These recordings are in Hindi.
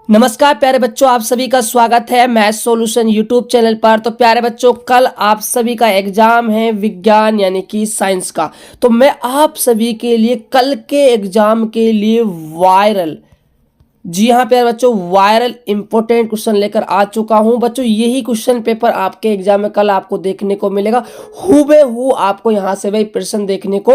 नमस्कार प्यारे बच्चों, आप सभी का स्वागत है मैथ सॉल्यूशन यूट्यूब चैनल पर। तो प्यारे बच्चों, कल आप सभी का एग्जाम है विज्ञान यानी कि साइंस का। तो मैं आप सभी के लिए कल के एग्जाम के लिए वायरल, जी हाँ प्यारे बच्चों, वायरल इंपॉर्टेंट क्वेश्चन लेकर आ चुका हूं। बच्चों यही क्वेश्चन पेपर आपके एग्जाम में कल आपको देखने को मिलेगा, हूबहू आपको यहां से वही प्रश्न देखने को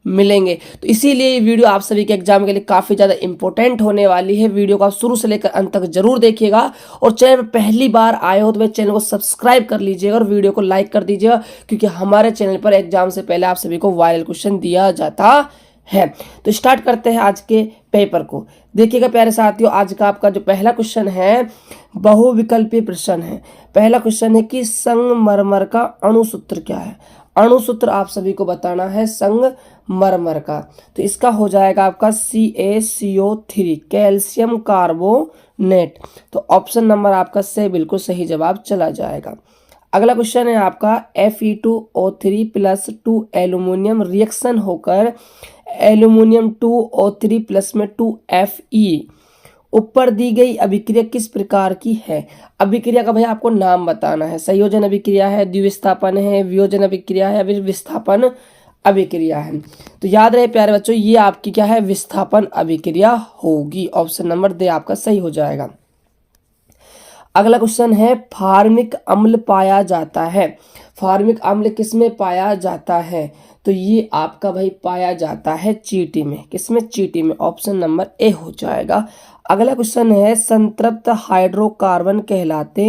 मिलेंगे। तो इसीलिए ये वीडियो आप सभी के एग्जाम के लिए काफी ज्यादा इंपॉर्टेंट होने वाली है। वीडियो को आप शुरू से लेकर अंत तक जरूर देखिएगा और चैनल पर पहली बार आए हो तो मेरे चैनल को सब्सक्राइब कर लीजिएगा और वीडियो को लाइक कर दीजिएगा, क्योंकि हमारे चैनल पर एग्जाम से पहले आप सभी को वायरल क्वेश्चन दिया जाता है। तो स्टार्ट करते हैं आज के पेपर को। देखिएगा प्यारे साथियों, आज का आपका जो पहला क्वेश्चन है बहुविकल्पीय प्रश्न है। पहला क्वेश्चन है कि संगमरमर का अणुसूत्र क्या है। अणुसूत्र आप सभी को बताना है संगमरमर का। तो इसका हो जाएगा आपका CaCO3, कैल्शियम कार्बोनेट। तो ऑप्शन नंबर आपका से बिल्कुल सही जवाब चला जाएगा। अगला क्वेश्चन है आपका Fe2O3 प्लस 2 एल्यूमिनियम रिएक्शन होकर एल्यूमिनियम 2O3 प्लस में 2Fe ऊपर दी गई अभिक्रिया किस प्रकार की है। अभिक्रिया का भाई आपको नाम बताना है। संयोजन अभिक्रिया है, द्विविस्थापन है, वियोजन अभिक्रिया है, विस्थापन अभिक्रिया है। तो याद रहे प्यारे बच्चों, ये आपकी क्या है, विस्थापन अभिक्रिया होगी। ऑप्शन नंबर दे आपका सही हो जाएगा। अगला क्वेश्चन है फार्मिक अम्ल पाया जाता है। फार्मिक अम्ल किसमें पाया जाता है। तो ये आपका भाई पाया जाता है चींटी में। किसमें, चींटी में। ऑप्शन नंबर ए हो जाएगा। अगला क्वेश्चन है संतृप्त हाइड्रोकार्बन कहलाते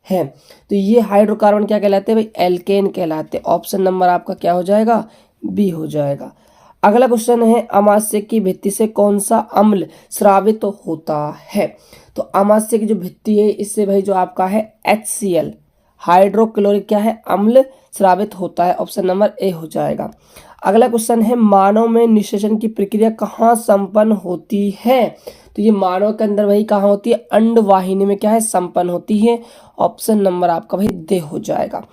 हैं। तो ये हाइड्रोकार्बन क्या कहलाते हैं भाई, एल्केन कहलाते हैं। ऑप्शन नंबर आपका क्या हो जाएगा, बी हो जाएगा। अगला क्वेश्चन है अमाशय की भित्ति से कौन सा अम्ल स्रावित होता है। तो अमाशय की जो भित्ति है इससे भाई जो आपका है HCl हाइड्रोक्लोरिक क्या है, अम्ल स्रावित होता है। ऑप्शन नंबर ए हो जाएगा। अगला क्वेश्चन है मानव में निषेचन की प्रक्रिया कहाँ संपन्न होती है। तो ये मानव के अंदर भाई कहाँ होती है, अंडवाहिनी में क्या है, संपन्न होती है। ऑप्शन नंबर आपका भाई दे हो जाएगा।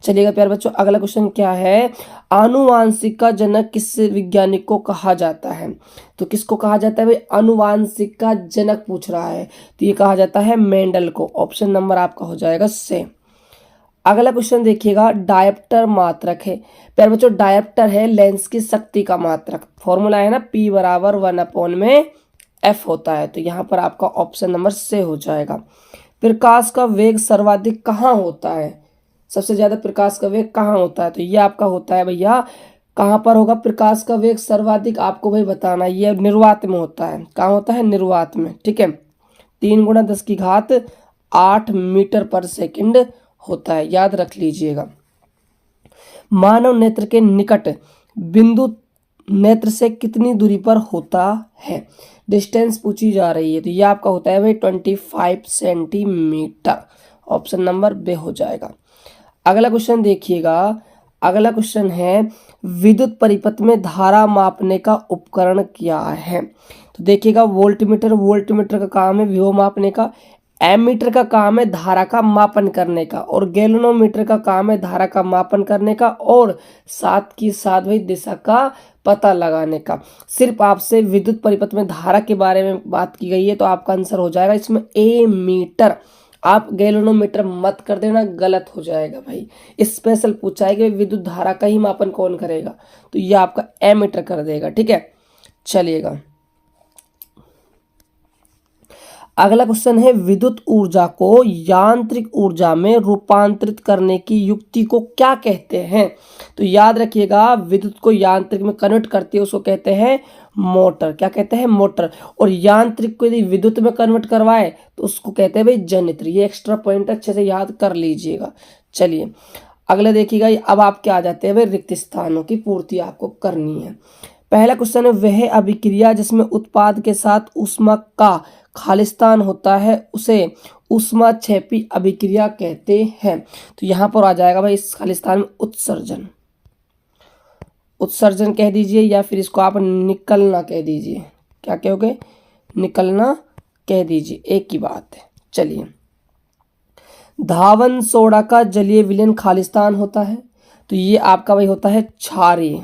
चलिएगा प्यारे बच्चों, अगला क्वेश्चन क्या है, आनुवांशिक का जनक किस वैज्ञानिक को कहा जाता है। तो किसको कहा जाता है भाई, आनुवांशिक का जनक पूछ रहा है, तो ये कहा जाता है मेंडल को। ऑप्शन नंबर आपका हो जाएगा से। अगला क्वेश्चन देखिएगा, डायप्टर मात्रक है। प्यारे बच्चों, डायप्टर है लेंस की शक्ति का मात्रक। फॉर्मूला है ना, P बराबर 1/F होता है। तो यहाँ पर आपका ऑप्शन नंबर से हो जाएगा। प्रकाश का वेग सर्वाधिक कहाँ होता है, सबसे ज्यादा प्रकाश का वेग कहाँ होता है। तो ये आपका होता है भैया, कहाँ पर होगा प्रकाश का वेग सर्वाधिक, आपको भाई बताना। ये निर्वात में होता है। कहाँ होता है, निर्वात में। ठीक है, 3 × 10⁸ मीटर पर सेकंड होता है, याद रख लीजिएगा। मानव नेत्र के निकट बिंदु नेत्र से कितनी दूरी पर होता है। डिस्टेंस पूछी जा रही है, तो ये आपका होता है भाई 25 सेंटीमीटर। ऑप्शन नंबर बे हो जाएगा। अगला क्वेश्चन देखिएगा, अगला क्वेश्चन है विद्युत परिपथ में धारा मापने का उपकरण क्या है। तो देखिएगा वोल्टमीटर, वोल्टमीटर का काम है विभव मापने का। एमीटर का काम है धारा का मापन करने का, और गैल्वेनोमीटर का काम है धारा का मापन करने का और साथ की साथ भाई दिशा का पता लगाने का। सिर्फ आपसे विद्युत परिपथ में धारा के बारे में बात की गई है, तो आपका आंसर हो जाएगा इसमें एमीटर। आप गैल्वेनोमीटर मत कर देना, गलत हो जाएगा भाई। स्पेशल पूछा है कि विद्युत धारा का ही मापन कौन करेगा, तो ये आपका एमीटर कर देगा। ठीक है, चलिएगा। अगला क्वेश्चन है विद्युत ऊर्जा को यांत्रिक ऊर्जा में रूपांतरित करने की युक्ति को क्या कहते हैं। तो याद रखिएगा, विद्युत को यांत्रिक में कन्वर्ट करती है उसको कहते हैं मोटर। क्या कहते हैं, मोटर। और यांत्रिक को यदि विद्युत में कन्वर्ट करवाए तो उसको कहते हैं भाई जनयंत्र। ये एक्स्ट्रा पॉइंट अच्छे से याद कर लीजिएगा। चलिए अगला देखिएगा, अब आप क्या आ जाते हैं भाई, रिक्त स्थानों की पूर्ति आपको करनी है। पहला क्वेश्चन है वह अभिक्रिया जिसमें उत्पाद के साथ ऊष्मा का खालिस्तान होता है उसे ऊष्माक्षेपी अभिक्रिया कहते हैं। तो यहाँ पर आ जाएगा भाई इस खालिस्तान में उत्सर्जन। उत्सर्जन कह दीजिए या फिर इसको आप निकलना कह दीजिए। क्या कहोगे, निकलना कह दीजिए, एक ही बात है। चलिए, धावन सोडा का जलीय विलयन खालिस्तान होता है, तो ये आपका भाई होता है क्षारीय।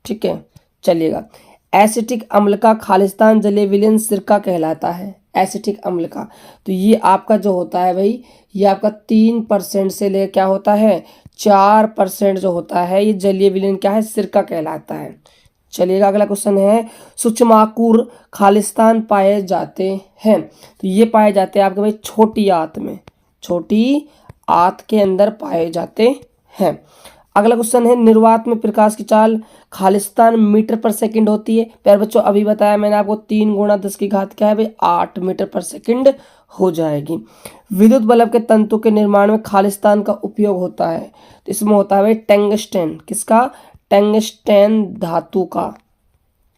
ठीक है, चलिएगा। एसिटिक अम्ल का खालिस्तान जलीय विलयन सिरका कहलाता है। एसिटिक अम्ल का, तो ये आपका जो होता है भाई, ये आपका 3% से ले क्या होता है 4% जो होता है, ये जलीय विलयन क्या है, सिरका कहलाता है। चलिएगा अगला क्वेश्चन है, सूक्ष्माकुर खालिस्तान पाए जाते हैं। तो ये पाए जाते हैं आपके भाई छोटी आंत में, छोटी आंत के अंदर पाए जाते हैं। अगला क्वेश्चन है, निर्वात में प्रकाश की चाल खालिस्तान मीटर पर सेकंड होती है। प्यारे बच्चों अभी बताया मैंने आपको 3 गुणा 10 की घात क्या है भाई 8 मीटर पर सेकंड हो जाएगी। विद्युत बल्ब के तंतु के निर्माण में खालिस्तान का उपयोग होता है, तो इसमें होता है भाई टंगस्टन, किसका, टंगस्टन धातु का,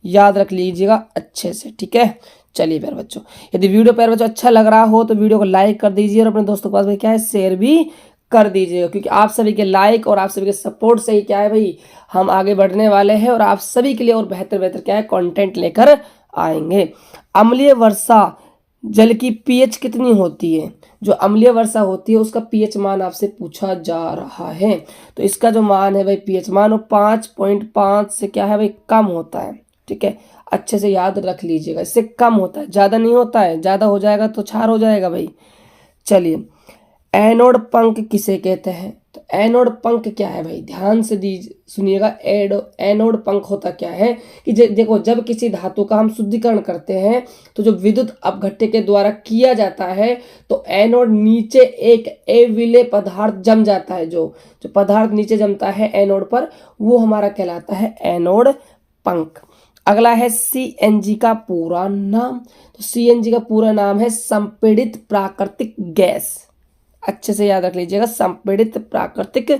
याद रख लीजिएगा अच्छे से, ठीक है। चलिए प्यारे बच्चों, यदि वीडियो प्यारे बच्चों अच्छा लग रहा हो तो वीडियो को लाइक कर दीजिए और अपने दोस्तों के पास में क्या है शेयर भी कर दीजिएगा, क्योंकि आप सभी के लाइक और आप सभी के सपोर्ट से ही क्या है भाई हम आगे बढ़ने वाले हैं और आप सभी के लिए और बेहतर बेहतर क्या है कंटेंट लेकर आएंगे। अम्लीय वर्षा जल की पीएच कितनी होती है। जो अम्लीय वर्षा होती है उसका पीएच मान आपसे पूछा जा रहा है, तो इसका जो मान है भाई पीएच मान वो 5.5 से क्या है भाई कम होता है, ठीक है। अच्छे से याद रख लीजिएगा, इससे कम होता है, ज़्यादा नहीं होता है, ज़्यादा हो जाएगा तो क्षार हो जाएगा भाई। चलिए, एनोड पंख किसे कहते हैं। तो एनोड पंख क्या है भाई, ध्यान से सुनिएगा। एनोड पंख होता क्या है कि देखो जब किसी धातु का हम शुद्धिकरण करते हैं तो जो विद्युत अपघट्य के द्वारा किया जाता है तो एनोड नीचे एक अविलेय पदार्थ जम जाता है, जो पदार्थ नीचे जमता है एनोड पर वो हमारा कहलाता है एनोड पंख। अगला है सीएनजी का पूरा नाम। तो सीएनजी का पूरा नाम है संपीड़ित प्राकृतिक गैस, अच्छे से याद रख लीजिएगा, संपीड़ित प्राकृतिक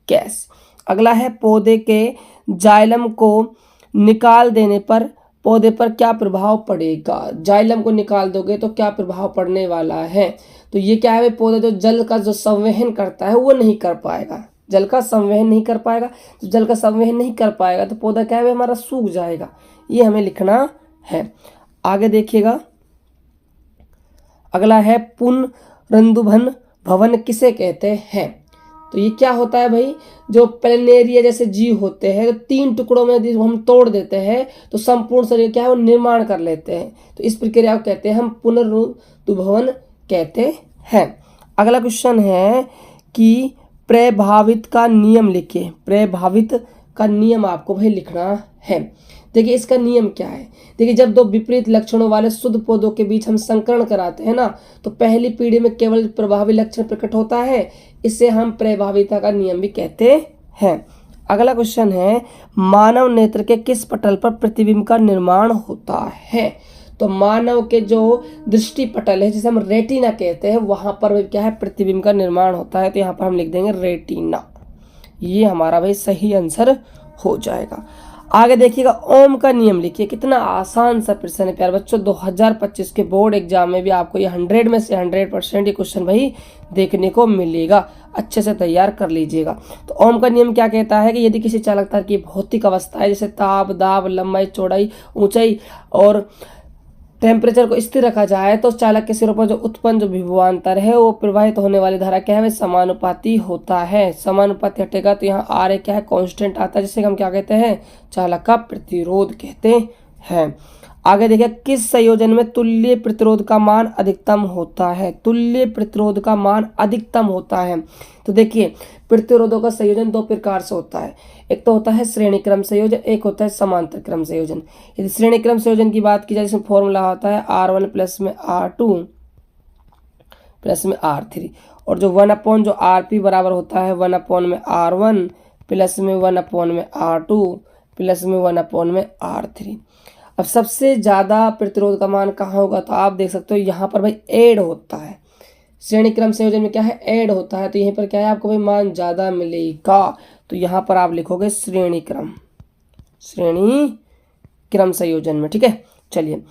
गैस। अगला है पौधे के जाइलम को निकाल देने पर पौधे पर क्या प्रभाव पड़ेगा। जाइलम को निकाल दोगे तो क्या प्रभाव पड़ने वाला है। तो ये क्या है, पौधे जो जल का जो संवहन करता है वो नहीं कर पाएगा, जल का संवहन नहीं कर पाएगा। तो जल का संवहन नहीं कर पाएगा तो पौधा क्या है हमारा सूख जाएगा, ये हमें लिखना है। आगे देखिएगा, अगला है पुनरुत्थान भवन किसे कहते हैं। तो ये क्या होता है भाई, जो प्लेनेरिया जैसे जीव होते हैं तो 3 टुकड़ों में यदि हम तोड़ देते हैं तो संपूर्ण शरीर क्या है वो निर्माण कर लेते हैं, तो इस प्रक्रिया को कहते हैं हम पुनरुत्थान भवन कहते हैं। अगला क्वेश्चन है कि प्रभावित का नियम लिखिए। प्रभावित का नियम आपको भाई लिखना है। देखिए इसका नियम क्या है, देखिए जब 2 विपरीत लक्षणों वाले शुद्ध पौधों के बीच हम संकरण कराते हैं ना तो पहली पीढ़ी में केवल प्रभावी लक्षण प्रकट होता है, इसे हम प्रभाविता का नियम भी कहते हैं। अगला क्वेश्चन है, मानव नेत्र के किस पटल पर प्रतिबिंब का निर्माण होता है। तो मानव के जो दृष्टि पटल है जिसे हम रेटिना कहते हैं वहां पर क्या है प्रतिबिंब का निर्माण होता है, तो यहाँ पर हम लिख देंगे रेटिना, ये हमारा भाई सही आंसर हो जाएगा। आगे देखिएगा, ओम का नियम लिखिए। कितना आसान सा प्रश्न है प्यारे बच्चों, 2025 के बोर्ड एग्जाम में भी आपको ये 100 में से 100% ये क्वेश्चन भाई देखने को मिलेगा, अच्छे से तैयार कर लीजिएगा। तो ओम का नियम क्या कहता है कि यदि किसी चालक तार की भौतिक अवस्था है जैसे ताप, दाब, लंबाई, चौड़ाई, ऊंचाई और टेम्परेचर को स्थिर रखा जाए तो चालक के सिरों पर जो उत्पन्न जो विभवांतर है वो प्रवाहित होने वाली धारा क्या है समानुपाती होता है। समानुपाती हटेगा तो यहाँ आर क्या है कांस्टेंट आता है, जिसे हम क्या कहते हैं चालक का प्रतिरोध कहते हैं। आगे देखिए, किस संयोजन में तुल्य प्रतिरोध का मान अधिकतम होता है। तुल्य प्रतिरोध का मान अधिकतम होता है, तो देखिए प्रतिरोधों का संयोजन 2 प्रकार से होता है, एक तो होता है श्रेणी क्रम संयोजन, एक होता है समांतर क्रम संयोजन। यदि श्रेणी क्रम संयोजन की बात की जाए जिसमें फॉर्मूला होता है R1 प्लस में R2 प्लस में R3 और जो 1 जो RP बराबर होता है 1 में R1 प्लस में 1 में R2 प्लस में 1 में R3। अब सबसे ज़्यादा प्रतिरोध का मान कहाँ होगा, तो आप देख सकते हो यहाँ पर भाई ऐड होता है, श्रेणी क्रम संयोजन में क्या है ऐड होता है, तो यहीं पर क्या है आपको भाई मान ज़्यादा मिलेगा, तो यहाँ पर आप लिखोगे श्रेणी क्रम संयोजन में, ठीक है। चलिए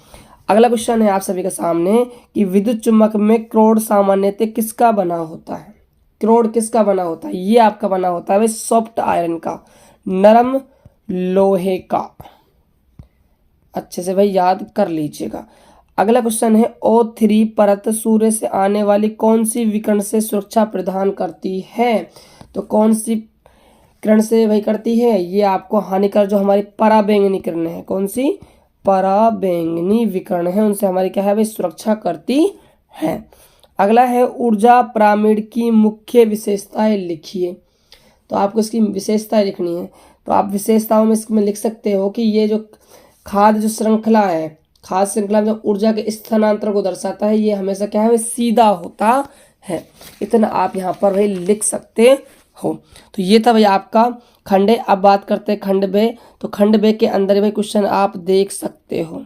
अगला क्वेश्चन है आप सभी के सामने कि विद्युत चुम्बक में क्रोड सामान्यतः किसका बना होता है। क्रोड किसका बना होता है, ये आपका बना होता है भाई सॉफ्ट आयरन का, नरम लोहे का, अच्छे से भाई याद कर लीजिएगा। अगला क्वेश्चन है O3 परत सूर्य से आने वाली कौन सी विकिरण से सुरक्षा प्रदान करती है। तो कौन सी किरण से भाई करती है, ये आपको हानिकारक जो हमारी पराबैंगनी किरण है, कौन सी पराबैंगनी विकिरण है उनसे हमारी क्या है भाई सुरक्षा करती है। अगला है ऊर्जा पिरामिड की मुख्य विशेषताएं लिखिए। तो आपको इसकी विशेषताएं लिखनी है। तो आप विशेषताओं में इसमें लिख सकते हो कि ये जो खाद्य जो श्रृंखला है, खाद्य श्रृंखला में जो ऊर्जा के स्थानांतरण को दर्शाता है, ये हमेशा क्या है सीधा होता है। इतना आप यहाँ पर भाई लिख सकते हो। तो ये था भाई आपका खंड ए। अब बात करते हैं खंड बे। तो खंड बे के अंदर भाई क्वेश्चन आप देख सकते हो,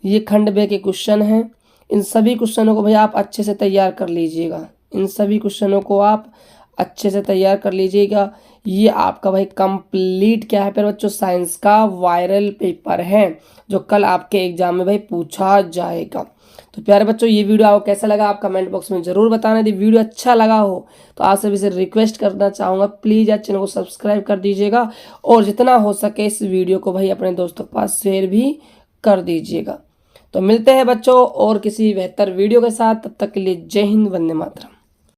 ये खंड बे के क्वेश्चन हैं। इन सभी क्वेश्चनों को भाई आप अच्छे से तैयार कर लीजिएगा, इन सभी क्वेश्चनों को आप अच्छे से तैयार कर लीजिएगा। ये आपका भाई कंप्लीट क्या है फिर बच्चों साइंस का वायरल पेपर है जो कल आपके एग्जाम में भाई पूछा जाएगा। तो प्यारे बच्चों ये वीडियो आपको कैसा लगा आप कमेंट बॉक्स में जरूर बताना। यदि वीडियो अच्छा लगा हो तो आप सभी से रिक्वेस्ट करना चाहूँगा प्लीज़ यार चैनल को सब्सक्राइब कर दीजिएगा और जितना हो सके इस वीडियो को भाई अपने दोस्तों के पास शेयर भी कर दीजिएगा। तो मिलते हैं बच्चों और किसी बेहतर वीडियो के साथ, तब तक के लिए जय हिंद, वंदे मातरम।